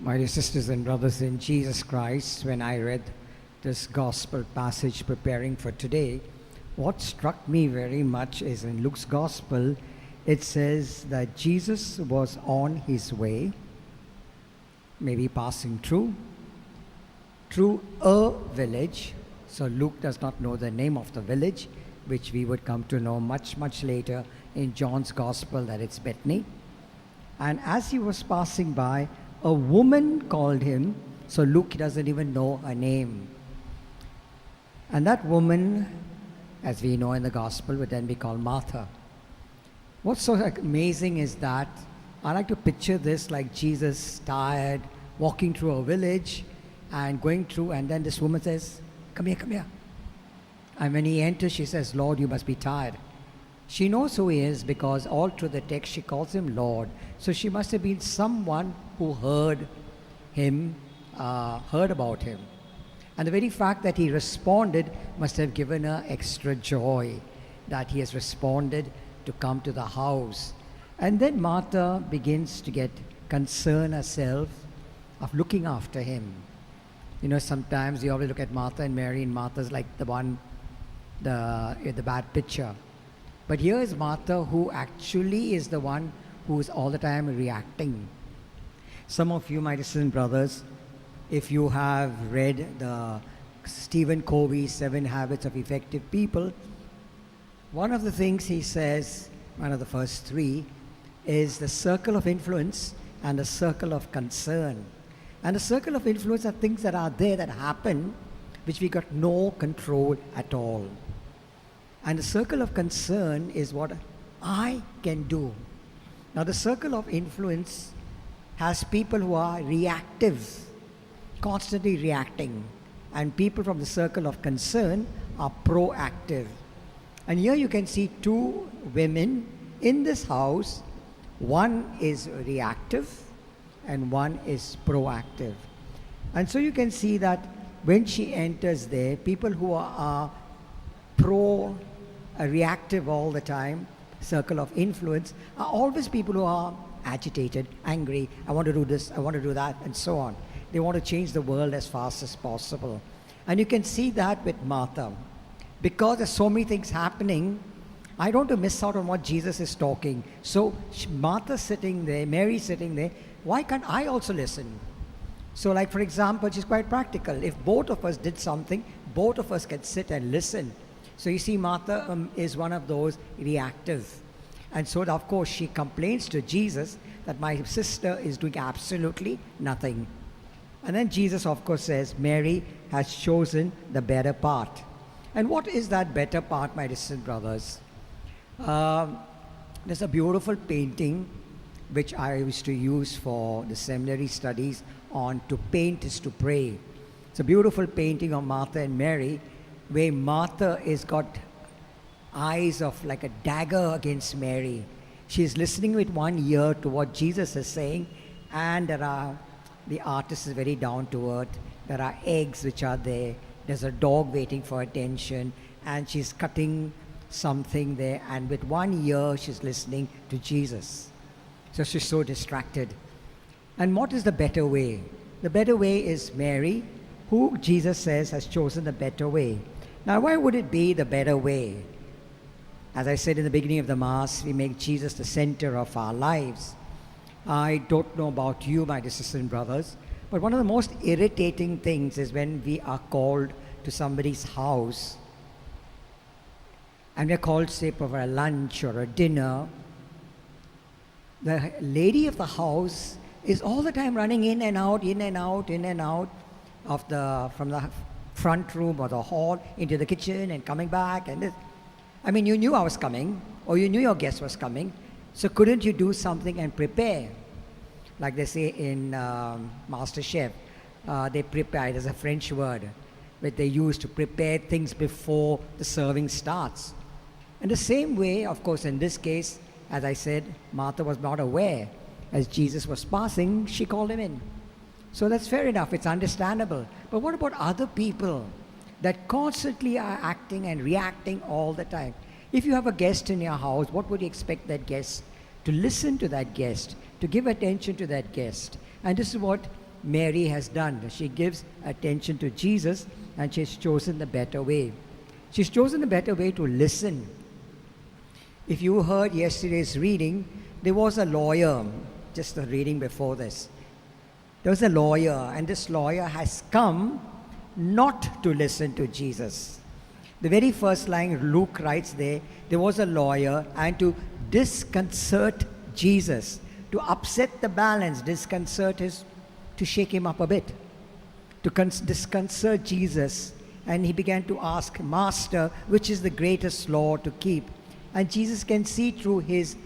My dear sisters and brothers in Jesus Christ, when I read this gospel passage preparing for today, what struck me very much is in Luke's gospel, it says that Jesus was on his way, maybe passing through a village. So Luke does not know the name of the village, which we would come to know much, much later in John's gospel that it's Bethany. And as he was passing by, a woman called him, so Luke doesn't even know her name. And that woman, as we know in the gospel, would then be called Martha. What's so amazing is that I like to picture this like Jesus, tired, walking through a village and going through, and then this woman says, "Come here, come here." And when he enters, she says, "Lord, you must be tired." She knows who he is because all through the text she calls him Lord. So she must have been someone who heard him, heard about him. And the very fact that he responded must have given her extra joy that he has responded to come to the house. And then Martha begins to get concerned herself of looking after him. You know, sometimes you always look at Martha and Mary, and Martha's like the one, the bad picture. But here is Martha, who actually is the one who is all the time reacting. Some of you, my sisters and brothers, if you have read the Stephen Covey's 7 Habits of Effective People, one of the things he says, one of the first 3, is the circle of influence and the circle of concern. And the circle of influence are things that are there, that happen, which we got no control at all. And the circle of concern is what I can do. Now the circle of influence has people who are reactive, constantly reacting. And people from the circle of concern are proactive. And here you can see 2 women in this house. One is reactive and one is proactive. And so you can see that when she enters there, people who are reactive all the time, circle of influence, are always people who are agitated, angry, I want to do this, I want to do that, and so on. They want to change the world as fast as possible. And you can see that with Martha. Because there's so many things happening, I don't want to miss out on what Jesus is talking. So Martha's sitting there, Mary's sitting there, why can't I also listen? So like for example, she's quite practical. If both of us did something, both of us can sit and listen. So you see, Martha is one of those reactive. And so, of course, she complains to Jesus that my sister is doing absolutely nothing. And then Jesus, of course, says, Mary has chosen the better part. And what is that better part, my distant brothers? There's a beautiful painting which I used to use for the seminary studies on to paint is to pray. It's a beautiful painting of Martha and Mary, where Martha is got eyes of like a dagger against Mary. She's listening with one ear to what Jesus is saying, and the artist is very down to earth. There are eggs which are there. There's a dog waiting for attention, and she's cutting something there, and with one ear she's listening to Jesus. So she's so distracted. And what is the better way? The better way is Mary, who Jesus says has chosen the better way. Now, why would it be the better way? As I said in the beginning of the Mass, we make Jesus the center of our lives. I don't know about you, my dear sisters and brothers, but one of the most irritating things is when we are called to somebody's house and we're called, say, for a lunch or a dinner. The lady of the house is all the time running in and out, in and out, in and out from the front room or the hall into the kitchen and coming back. And this. I mean, you knew I was coming, or you knew your guest was coming, so couldn't you do something and prepare? Like they say in Master Chef, they prepare, there's a French word that they use to prepare things before the serving starts. In the same way, of course, in this case, as I said, Martha was not aware. As Jesus was passing, she called him in. So that's fair enough, it's understandable. But what about other people that constantly are acting and reacting all the time? If you have a guest in your house, what would you expect that guest to listen to that guest, to give attention to that guest? And this is what Mary has done. She gives attention to Jesus, and she's chosen the better way. She's chosen the better way to listen. If you heard yesterday's reading, there was a lawyer, just the reading before this. There was a lawyer, and this lawyer has come not to listen to Jesus. The very first line Luke writes there was a lawyer, and to disconcert Jesus, to upset the balance, disconcert is to shake him up a bit, to disconcert Jesus. And he began to ask, Master, which is the greatest law to keep? And Jesus can see through his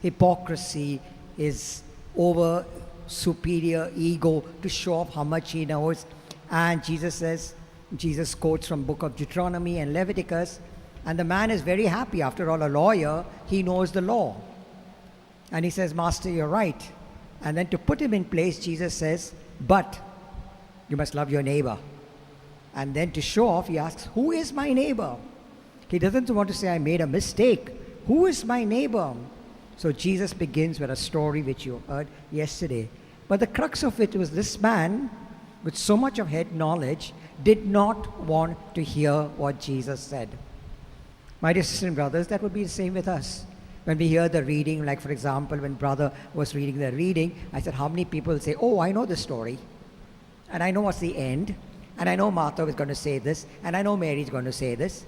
hypocrisy, his over superior ego to show off how much he knows. And Jesus quotes from book of Deuteronomy and Leviticus, and the man is very happy. After all, a lawyer, he knows the law. And he says, Master, you're right. And then to put him in place, Jesus says, but you must love your neighbor. And then to show off, he asks, who is my neighbor? He doesn't want to say, I made a mistake. Who is my neighbor? So Jesus begins with a story which you heard yesterday. But the crux of it was this man, with so much of head knowledge, did not want to hear what Jesus said. My dear sisters and brothers, that would be the same with us. When we hear the reading, like for example, when brother was reading the reading, I said, how many people say, oh, I know the story, and I know what's the end, and I know Martha is going to say this, and I know Mary is going to say this.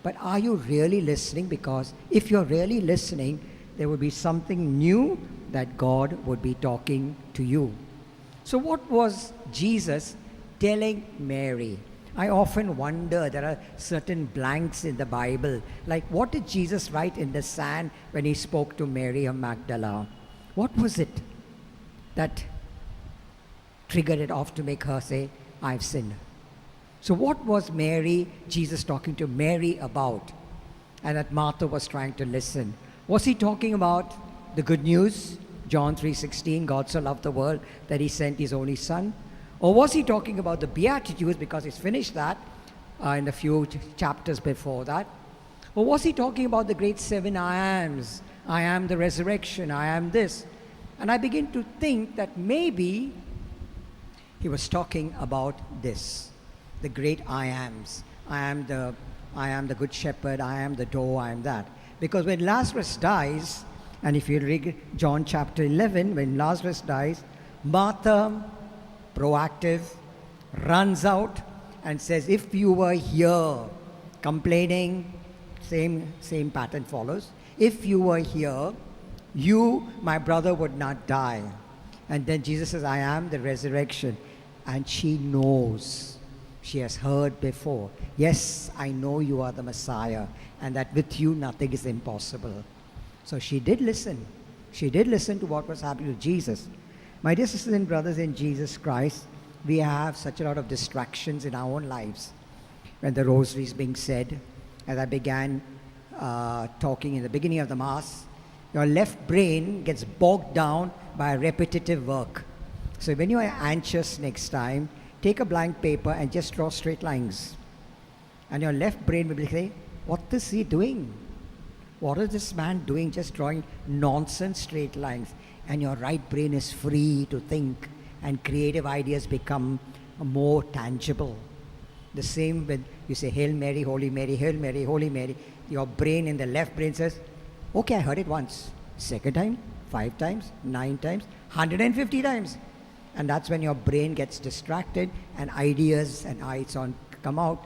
But are you really listening? Because if you're really listening, there will be something new that God would be talking to you. So what was Jesus telling Mary? I often wonder, there are certain blanks in the Bible. Like, what did Jesus write in the sand when he spoke to Mary of Magdala? What was it that triggered it off to make her say, I've sinned? So what was Jesus talking to Mary about? And that Martha was trying to listen. Was he talking about the good news? John 3:16, God so loved the world that he sent his only son. Or was he talking about the Beatitudes, because he's finished that in a few chapters before that? Or was he talking about the great 7 I ams? I am the resurrection, I am this. And I begin to think that maybe he was talking about this, the great I ams. I am the good shepherd, I am the door, I am that. Because when Lazarus dies, and if you read John chapter 11, when Lazarus dies, Martha, proactive, runs out and says, if you were here, complaining, same pattern follows. If you were here, my brother, would not die. And then Jesus says, I am the resurrection. And she knows. She has heard before. Yes, I know you are the Messiah, and that with you nothing is impossible. So she did listen. She did listen to what was happening to Jesus. My dear sisters and brothers in Jesus Christ, we have such a lot of distractions in our own lives. When the rosary is being said, as I began talking in the beginning of the Mass, your left brain gets bogged down by repetitive work. So when you are anxious next time, take a blank paper and just draw straight lines. And your left brain will be saying, what is he doing? What is this man doing, just drawing nonsense straight lines? And your right brain is free to think, and creative ideas become more tangible. The same when you say, Hail Mary, Holy Mary, Hail Mary, Holy Mary, your brain in the left brain says, okay, I heard it once, second time, 5 times, 9 times, 150 times. And that's when your brain gets distracted and ideas and eyes on come out.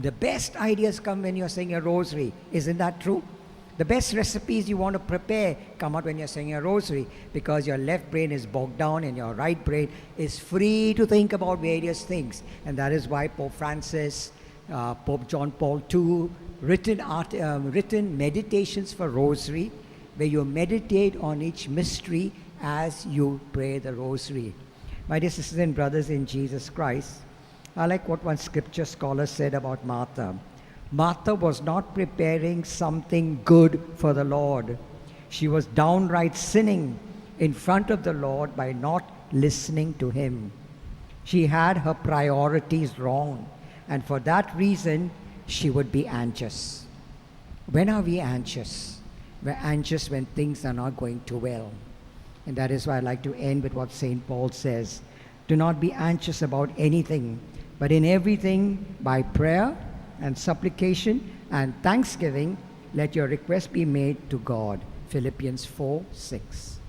The best ideas come when you're saying a rosary. Isn't that true? The best recipes you want to prepare come out when you're saying a rosary, because your left brain is bogged down and your right brain is free to think about various things. And that is why Pope Francis, Pope John Paul II, written meditations for rosary, where you meditate on each mystery as you pray the rosary. My dear sisters and brothers in Jesus Christ, I like what one scripture scholar said about Martha. Martha was not preparing something good for the Lord. She was downright sinning in front of the Lord by not listening to him. She had her priorities wrong, and for that reason, she would be anxious. When are we anxious? We're anxious when things are not going too well. And that is why I'd like to end with what St. Paul says. Do not be anxious about anything, but in everything, by prayer and supplication and thanksgiving, let your request be made to God. Philippians 4:6.